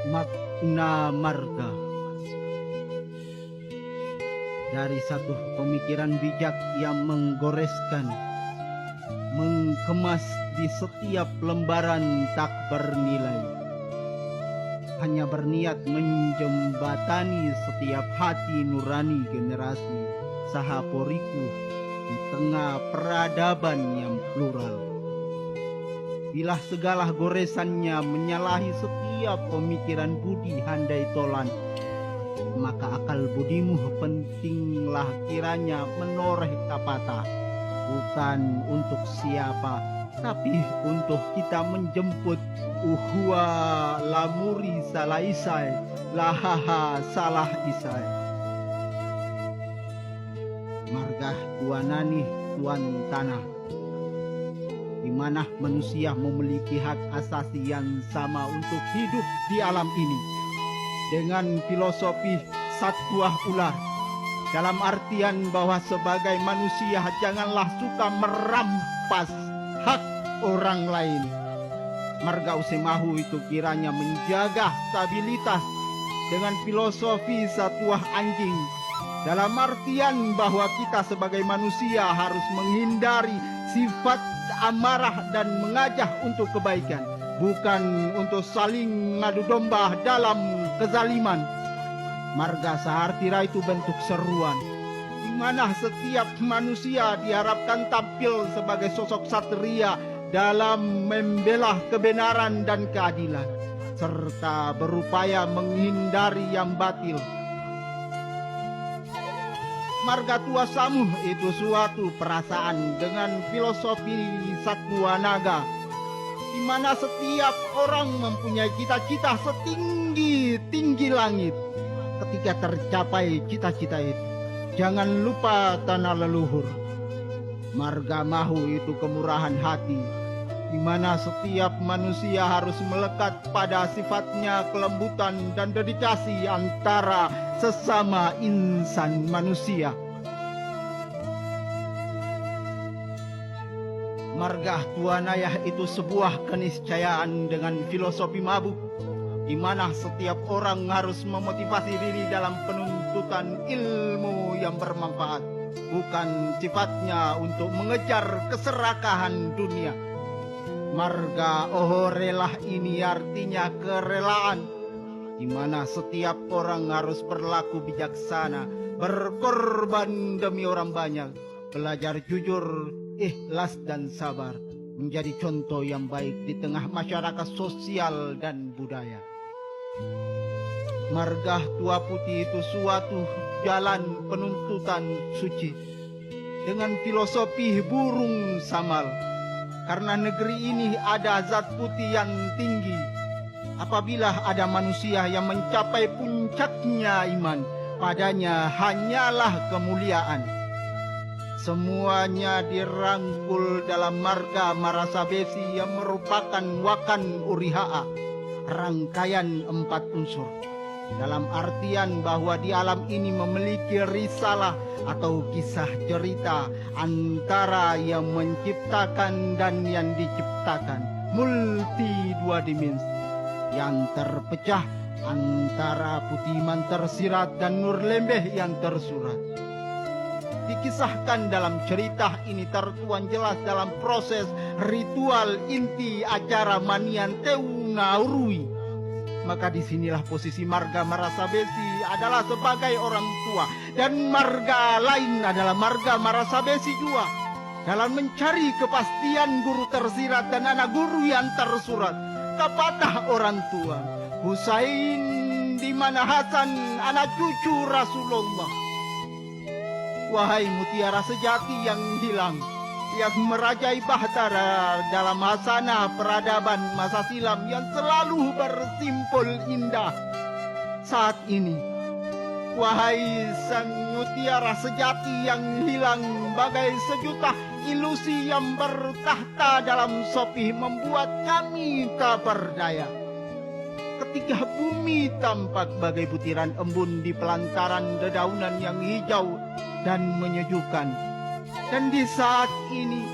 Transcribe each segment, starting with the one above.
Makna marga dari satu pemikiran bijak yang menggoreskan, mengemas di setiap lembaran tak bernilai, hanya berniat menjembatani setiap hati nurani generasi sahaporiku di tengah peradaban yang plural. Bila segala goresannya menyalahi setiap pemikiran budi handai tolan, maka akal budimu pentinglah kiranya menoreh kapata, bukan untuk siapa, tapi untuk kita menjemput uhwa lamuri salah isai, lahaha salah isai. Margah tuanani tuan tanah, di mana manusia memiliki hak asasi yang sama untuk hidup di alam ini dengan filosofi satwa ular, dalam artian bahwa sebagai manusia janganlah suka merampas hak orang lain. Marga Usemahu itu kiranya menjaga stabilitas dengan filosofi satwa anjing, dalam artian bahwa kita sebagai manusia harus menghindari sifat amarah dan mengajak untuk kebaikan, bukan untuk saling ngadu domba dalam kezaliman. Marga Sahartira itu bentuk seruan, di mana setiap manusia diharapkan tampil sebagai sosok satria dalam membela kebenaran dan keadilan, serta berupaya menghindari yang batil. Marga Tua Samuh itu suatu perasaan dengan filosofi satwa naga, di mana setiap orang mempunyai cita-cita setinggi-tinggi langit. Ketika tercapai cita-cita itu, jangan lupa tanah leluhur. Marga Mahu itu kemurahan hati, di mana setiap manusia harus melekat pada sifatnya kelembutan dan dedikasi antara sesama insan manusia. Marga Tuanayah itu sebuah keniscayaan dengan filosofi mabuk, di mana setiap orang harus memotivasi diri dalam penuntutan ilmu yang bermanfaat, bukan sifatnya untuk mengejar keserakahan dunia. Marga Ohorelah ini artinya kerelaan, di mana setiap orang harus berlaku bijaksana, berkorban demi orang banyak, belajar jujur, ikhlas dan sabar, menjadi contoh yang baik di tengah masyarakat sosial dan budaya. Marga Tua Putih itu suatu jalan penuntutan suci dengan filosofi burung samal, karena negeri ini ada zat putih yang tinggi. Apabila ada manusia yang mencapai puncaknya iman, padanya hanyalah kemuliaan. Semuanya dirangkul dalam marga Marasabesi yang merupakan wakan urihaa, rangkaian 4 unsur. Dalam artian bahwa di alam ini memiliki risalah atau kisah cerita antara yang menciptakan dan yang diciptakan, multi 2 dimensi, yang terpecah antara putiman tersirat dan nur lembeh yang tersurat. Dikisahkan dalam cerita ini tertuang jelas dalam proses ritual inti acara Manian Teu Ngaurui. Maka disinilah posisi marga Marasabesi adalah sebagai orang tua, dan marga lain adalah marga Marasabesi juga dalam mencari kepastian guru tersirat dan anak guru yang tersurat. Kepatah orang tua Husain, di mana Hasan anak cucu Rasulullah. Wahai mutiara sejati yang hilang, yang merajai bahtera dalam hasanah peradaban masa silam yang selalu bersimpul indah. Saat ini, wahai sang mutiara sejati yang hilang, bagai sejuta ilusi yang bertahta dalam sopi membuat kami tak berdaya. Ketika bumi tampak bagai butiran embun di pelantaran dedaunan yang hijau dan menyejukkan, dan di saat ini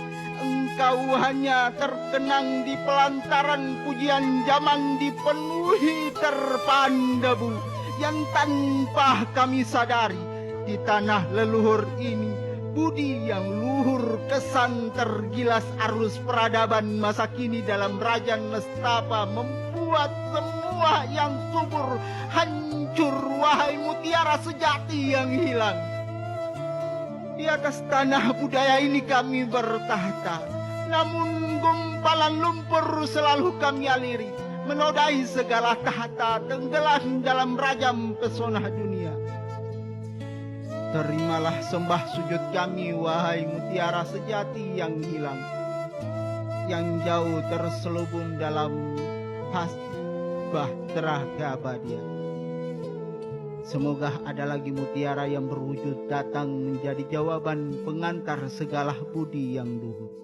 engkau hanya terkenang di pelantaran pujian zaman dipenuhi terpaan debu yang tanpa kami sadari di tanah leluhur ini budi yang luhur kesan tergilas arus peradaban masa kini dalam Rajan Nestapa membuat semua yang subur hancur, wahai mutiara sejati yang hilang. Di atas tanah budaya ini kami bertahta, namun gumpalan lumpur selalu kami aliri, menodai segala tahta, tenggelam dalam rajam pesona dunia. Terimalah sembah sujud kami, wahai mutiara sejati yang hilang, yang jauh terselubung dalam bahtera keabadian. Semoga ada lagi mutiara yang berwujud datang menjadi jawaban pengantar segala budi yang luhur.